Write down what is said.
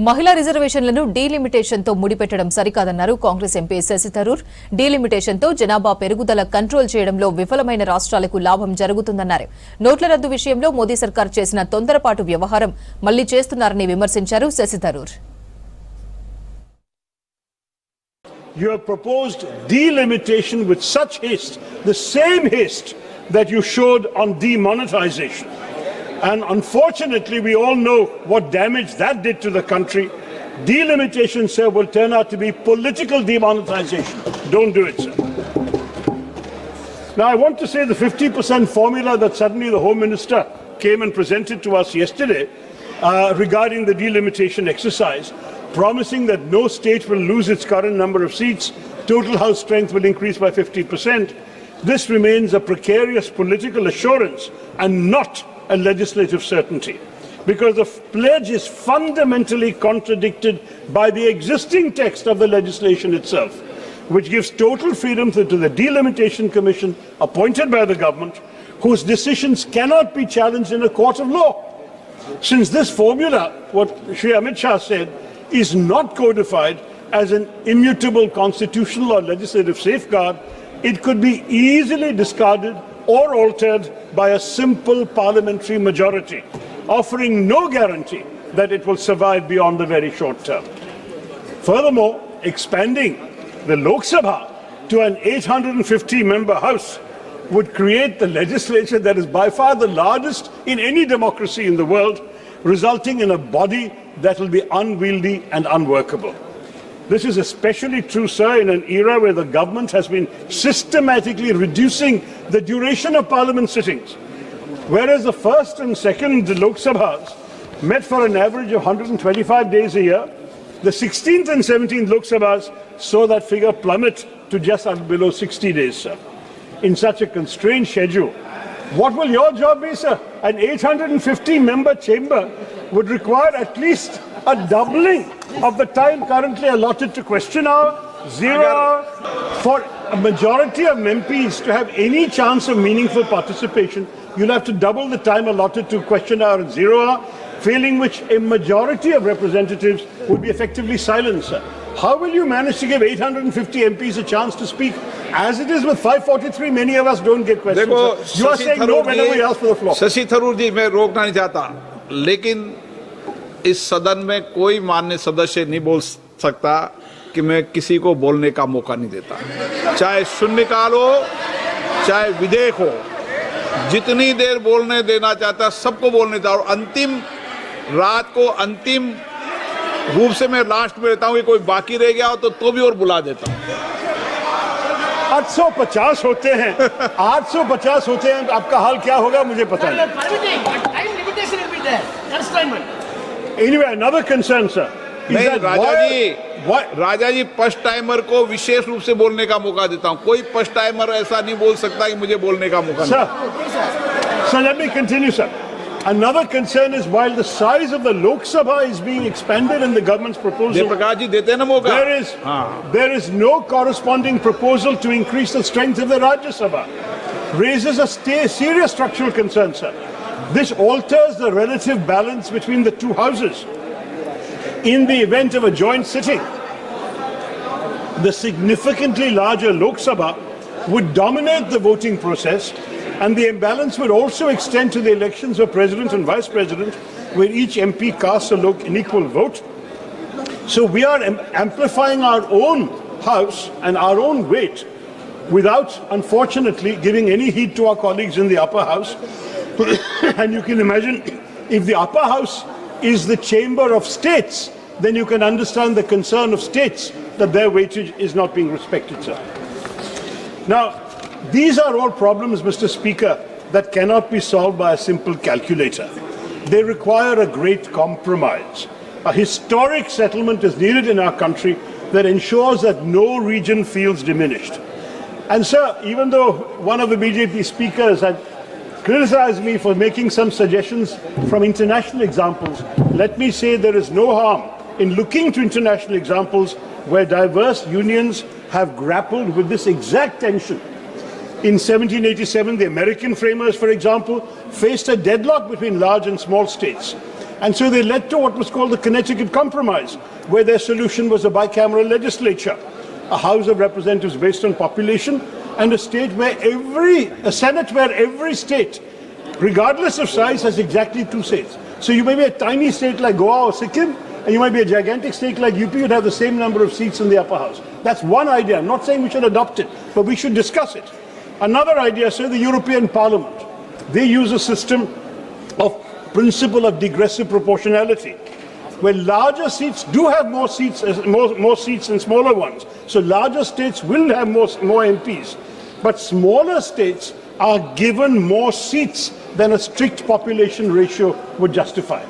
మహిళా రిజర్వేషన్లను డీలిమిటేషన్తో ముడిపెట్టడం సరికాదన్నారు కాంగ్రెస్ ఎంపీ శశి థరూర్. డీలిమిటేషన్తో జనాభా పెరుగుదల కంట్రోల్ చేయడంలో విఫలమైన రాష్ట్రాలకు లాభం జరుగుతుందన్నారు. నోట్ల రద్దు విషయంలో మోదీ సర్కార్ చేసిన తొందరపాటు వ్యవహారం మళ్లీ చేస్తున్నారని విమర్శించారు Shashi Tharoor. You have proposed delimitation with such haste, the same haste that you showed on demonetization. And unfortunately, we all know what damage that did to the country. Delimitation, sir, will turn out to be political demonetization. Don't do it, sir. Now, I want to say the 50% formula that suddenly the Home Minister came and presented to us yesterday regarding the delimitation exercise, promising that no state will lose its current number of seats, total House strength will increase by 50%. This remains a precarious political assurance and not a legislative certainty, because the pledge is fundamentally contradicted by the existing text of the legislation itself, which gives total freedom to the Delimitation Commission appointed by the government, whose decisions cannot be challenged in a court of law. Since this formula, what Shri Amit Shah said, is not codified as an immutable constitutional or legislative safeguard, it could be easily discarded or altered by a simple parliamentary majority, offering no guarantee that it will survive beyond the very short term. Furthermore, expanding the Lok Sabha to an 850-member House would create the legislature that is by far the largest in any democracy in the world, resulting in a body that will be unwieldy and unworkable. This is especially true, sir, in an era where the government has been systematically reducing the duration of parliament sittings. Whereas the first and second Lok Sabhas met for an average of 125 days a year, the 16th and 17th Lok Sabhas saw that figure plummet to just below 60 days, sir. In such a constrained schedule, what will your job be, sir? An 850-member chamber would require at least a doubling of the time currently allotted to question hour, 0 hour. For a majority of MPs to have any chance of meaningful participation, you'll have to double the time allotted to question hour and 0 hour, failing which a majority of representatives would be effectively silenced, sir. How will you manage to give 850 MPs a chance to speak? As it is with 543, many of us don't get questions. You are saying no whenever we ask for the floor. Shashi Tharoor जी, मैं रोकना नहीं चाहता, लेकिन इस सदन में कोई मान्य सदस्य नहीं बोल सकता कि मैं किसी को बोलने का मौका नहीं देता, चाहे शून्यकाल हो चाहे विधेयक हो, जितनी देर बोलने देना चाहता सबको बोलने देता, और अंतिम रात को अंतिम रूप से मैं लास्ट में रहता हूँ कि कोई बाकी रह गया हो तो भी और बुला देता हूँ। 850 होते हैं 850 होते हैं, आपका हाल क्या होगा मुझे पता नहीं। Anyway, another concern, sir, is that Raja ji first timer को विशेष रूप से बोलने का मौका देता हूँ, कोई फर्स्ट टाइमर ऐसा नहीं बोल सकता कि मुझे बोलने का मौका नहीं। Sir, let me continue, sir. Another concern is while the size of the Lok Sabha is being expanded in the government's proposal, there is no corresponding proposal to increase the strength of the Rajya Sabha. Raises a serious structural concern, sir. This alters the relative balance between the two houses. In the event of a joint sitting, the significantly larger Lok Sabha would dominate the voting process, and the imbalance would also extend to the elections of President and Vice President, where each MP casts an equal vote. So we are amplifying our own House and our own weight without, unfortunately, giving any heed to our colleagues in the upper house. And you can imagine, if the upper house is the chamber of states, then you can understand the concern of states that their weightage is not being respected, sir. Now, these are all problems, Mr. Speaker, that cannot be solved by a simple calculator. They require a great compromise. A historic settlement is needed in our country that ensures that no region feels diminished. And sir, even though one of the BJP speakers had criticized me for making some suggestions from international examples, let me say there is no harm in looking to international examples where diverse unions have grappled with this exact tension. In 1787, the American framers, for example, faced a deadlock between large and small states. And so they led to what was called the Connecticut Compromise, where their solution was a bicameral legislature, a House of Representatives based on population, and a Senate where every state, regardless of size, has exactly 2 seats. So you may be a tiny state like Goa or Sikkim, and you might be a gigantic state like UP, you'd have the same number of seats in the upper house. That's one idea. I'm not saying we should adopt it, but we should discuss it. Another idea, say the European Parliament. They use a system of principle of digressive proportionality, where larger seats do have more seats than smaller ones. So larger states will have more MPs, but smaller states are given more seats than a strict population ratio would justify.